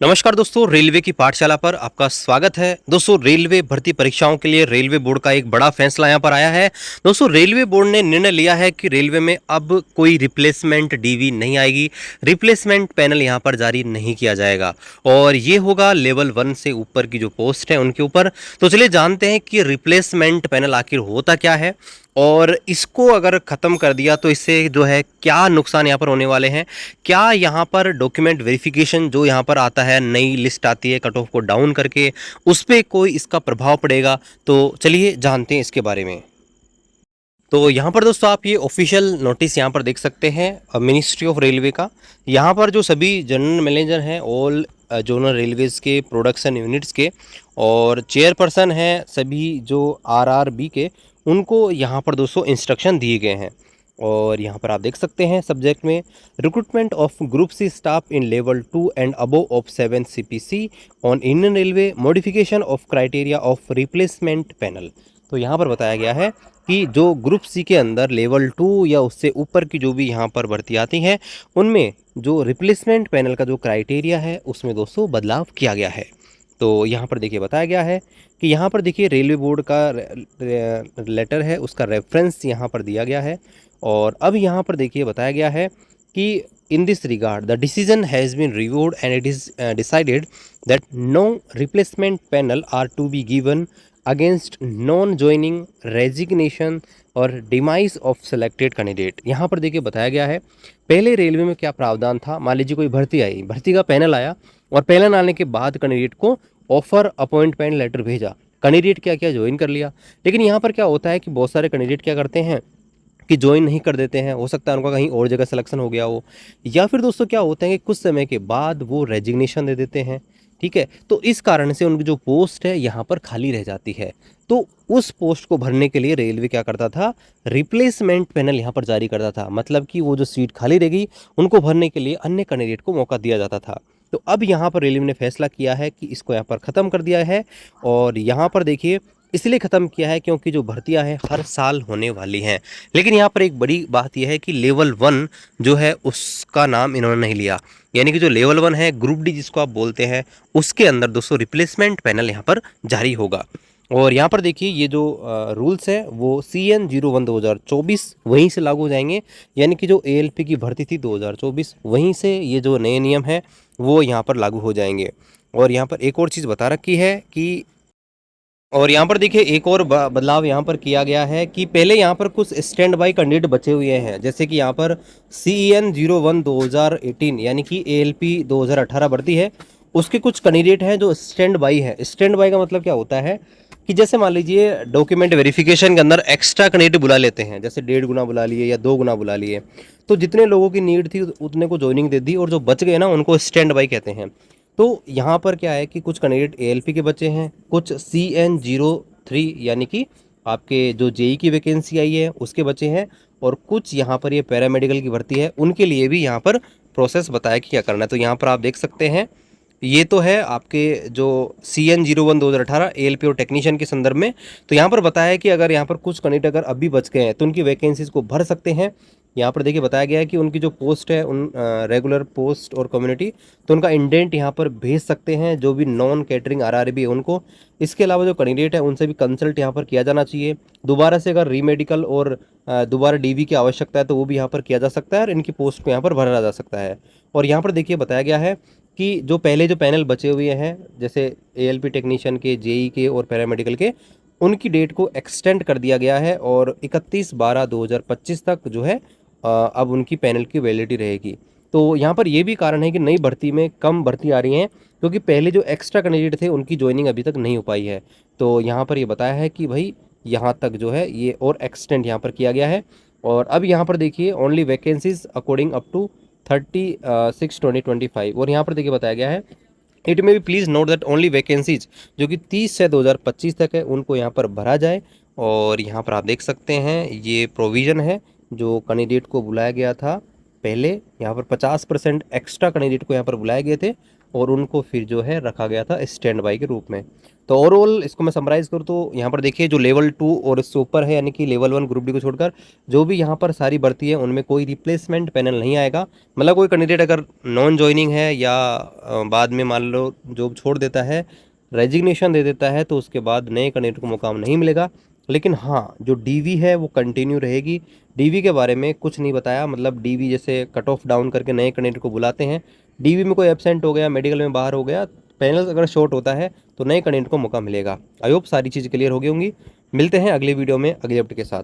नमस्कार दोस्तों, रेलवे की पाठशाला पर आपका स्वागत है। दोस्तों, रेलवे भर्ती परीक्षाओं के लिए रेलवे बोर्ड का एक बड़ा फैसला यहाँ पर आया है। दोस्तों, रेलवे बोर्ड ने निर्णय लिया है कि रेलवे में अब कोई रिप्लेसमेंट डीवी नहीं आएगी। रिप्लेसमेंट पैनल यहाँ पर जारी नहीं किया जाएगा और ये होगा लेवल 1 से ऊपर की जो पोस्ट है उनके ऊपर। तो चलिए जानते हैं कि रिप्लेसमेंट पैनल आखिर होता क्या है और इसको अगर ख़त्म कर दिया तो इससे जो है क्या नुकसान यहाँ पर होने वाले हैं। क्या यहाँ पर डॉक्यूमेंट वेरिफिकेशन जो यहाँ पर आता है, नई लिस्ट आती है कट ऑफ को डाउन करके, उस पे कोई इसका प्रभाव पड़ेगा? तो चलिए जानते हैं इसके बारे में। तो यहाँ पर दोस्तों आप ये ऑफिशियल नोटिस यहाँ पर देख सकते हैं मिनिस्ट्री ऑफ रेलवे का। यहाँ पर जो सभी जनरल मैनेजर हैं ऑल जोनल रेलवेज़ के प्रोडक्शन यूनिट्स के और चेयरपर्सन हैं सभी जो आरआरबी के, उनको यहाँ पर दोस्तों इंस्ट्रक्शन दिए गए हैं। और यहाँ पर आप देख सकते हैं सब्जेक्ट में recruitment of group C staff in level 2 and above of 7 CPC on Indian railway modification of criteria of replacement panel. तो यहाँ पर बताया गया है कि जो ग्रुप सी के अंदर लेवल 2 या उससे ऊपर की जो भी यहाँ पर भर्ती आती हैं उनमें जो रिप्लेसमेंट पैनल का जो क्राइटेरिया है उसमें दोस्तों बदलाव किया गया है। तो यहाँ पर देखिए बताया गया है कि यहाँ पर देखिए रेलवे बोर्ड का लेटर है, उसका रेफरेंस यहाँ पर दिया गया है। और अब यहाँ पर देखिए बताया गया है कि in this regard the decision has been reviewed and it is decided that no replacement panel are to be given against non joining resignation और डिमाइस ऑफ सेलेक्टेड कैंडिडेट। यहाँ पर देखिए बताया गया है पहले रेलवे में क्या प्रावधान था। मान लीजिए कोई भर्ती आई, भर्ती का पैनल आया और पैनल आने के बाद कैंडिडेट को ऑफर अपॉइंटमेंट लेटर भेजा, कैंडिडेट क्या क्या ज्वाइन कर लिया। लेकिन यहाँ पर क्या होता है कि बहुत सारे कैंडिडेट क्या करते हैं कि ज्वाइन नहीं कर देते हैं। हो सकता है उनका कहीं और जगह सिलेक्शन हो गया हो, या फिर दोस्तों क्या होता है कि कुछ समय के बाद वो रेजिग्नेशन दे देते हैं। ठीक है, तो इस कारण से उनकी जो पोस्ट है यहाँ पर खाली रह जाती है। तो उस पोस्ट को भरने के लिए रेलवे क्या करता था, रिप्लेसमेंट पैनल यहाँ पर जारी करता था। मतलब कि वो जो सीट खाली रह गई उनको भरने के लिए अन्य कैंडिडेट को मौका दिया जाता था। तो अब यहाँ पर रेलवे ने फैसला किया है कि इसको यहाँ पर ख़त्म कर दिया है। और यहाँ पर देखिए इसलिए ख़त्म किया है क्योंकि जो भर्तियां हैं हर साल होने वाली हैं। लेकिन यहाँ पर एक बड़ी बात यह है कि लेवल 1 जो है उसका नाम इन्होंने नहीं लिया। यानी कि जो लेवल 1 है, ग्रुप डी जिसको आप बोलते हैं, उसके अंदर दोस्तों रिप्लेसमेंट पैनल यहाँ पर जारी होगा। और यहाँ पर देखिए ये जो रूल्स है वो CN01 2024 वहीं से लागू हो जाएंगे। यानी कि जो ALP की भर्ती थी 2024, वहीं से ये जो नए नियम हैं वो यहाँ पर लागू हो जाएंगे। और यहाँ पर एक और चीज़ बता रखी है कि और यहाँ पर देखिए एक और बदलाव यहाँ पर किया गया है कि पहले यहाँ पर कुछ स्टैंड बाई कैंडिडेट बचे हुए हैं। जैसे कि यहाँ पर CN01 2018 यानी कि ALP 2018 भर्ती है, उसके कुछ कैंडिडेट हैं जो स्टैंड बाई है। स्टैंड बाई का मतलब क्या होता है कि जैसे मान लीजिए डॉक्यूमेंट वेरिफिकेशन के अंदर एक्स्ट्रा कैंडिडेट बुला लेते हैं, जैसे 1.5 गुना बुला लिए या 2 गुना बुला लिए, तो जितने लोगों की नीड थी उतने को ज्वाइनिंग दे दी और जो बच गए ना उनको स्टैंड बाई कहते हैं। तो यहाँ पर क्या है कि कुछ कैंडिडेट ALP के बचे हैं, कुछ CN03 यानी कि आपके जो JEE की वैकेंसी आई है उसके बचे हैं, और कुछ यहाँ पर ये पैरामेडिकल की भर्ती है उनके लिए भी यहाँ पर प्रोसेस बताया कि क्या करना है। तो यहाँ पर आप देख सकते हैं ये तो है आपके जो CN01 2018 ALP और टेक्नीशियन के संदर्भ में। तो यहाँ पर बताया है कि अगर यहाँ पर कुछ कैंडिडेट अगर अभी बच गए हैं तो उनकी वैकेंसीज को भर सकते हैं। यहाँ पर देखिए बताया गया है कि उनकी जो पोस्ट है उन रेगुलर पोस्ट और कम्युनिटी, तो उनका इंडेंट यहाँ पर भेज सकते हैं जो भी नॉन कैटरिंग RRB है उनको। इसके अलावा जो कैंडिडेट है उनसे भी कंसल्ट यहाँ पर किया जाना चाहिए। दोबारा से अगर रीमेडिकल और दोबारा DV की आवश्यकता है तो वो भी यहाँ पर किया जा सकता है और इनकी पोस्ट को यहाँ पर भरा जा सकता है। और यहाँ पर देखिए बताया गया है कि जो पहले जो पैनल बचे हुए हैं जैसे ALP टेक्नीशियन के, JEE के और पैरामेडिकल के, उनकी डेट को एक्सटेंड कर दिया गया है और 31/12/2025 तक जो है अब उनकी पैनल की वैलिडिटी रहेगी। तो यहाँ पर ये भी कारण है कि नई भर्ती में कम भर्ती आ रही हैं क्योंकि पहले जो एक्स्ट्रा कैंडिडेट थे उनकी ज्वाइनिंग अभी तक नहीं हो पाई है। तो यहाँ पर ये बताया है कि भाई यहाँ तक जो है ये और एक्सटेंड यहाँ पर किया गया है। और अब यहाँ पर देखिए only vacancies according up to 30/6/2025। और यहाँ पर देखिए बताया गया है इट में भी please note that only vacancies जो कि 30 से 2025 तक है उनको यहाँ पर भरा जाए। और यहाँ पर आप देख सकते हैं ये प्रोविज़न है जो कैंडिडेट को बुलाया गया था पहले। यहाँ पर 50% एक्स्ट्रा कैंडिडेट को यहाँ पर बुलाए गए थे, और उनको फिर जो है रखा गया था स्टैंड बाई के रूप में। तो ओवरऑल इसको मैं समराइज करूँ तो यहाँ पर देखिए जो लेवल 2 और इससे ऊपर है यानी कि लेवल 1 ग्रुप डी को छोड़कर जो भी यहाँ पर सारी भर्ती है उनमें कोई रिप्लेसमेंट पैनल नहीं आएगा। मतलब कोई कैंडिडेट अगर नॉन ज्वाइनिंग है या बाद में मान लो जॉब छोड़ देता है, रेजिग्नेशन दे देता है, तो उसके बाद नए कैंडिडेट को मौका नहीं मिलेगा। लेकिन हाँ, जो डीवी है वो कंटिन्यू रहेगी। डीवी के बारे में कुछ नहीं बताया, मतलब डीवी जैसे कट ऑफ डाउन करके नए कैंडिडेट को बुलाते हैं। डीवी में कोई एब्सेंट हो गया, मेडिकल में बाहर हो गया, पैनल अगर शॉर्ट होता है तो नए कैंडिडेट को मौका मिलेगा। आई होप सारी चीज़ क्लियर हो गई होंगी। मिलते हैं अगली वीडियो में अगले अपडेट के साथ।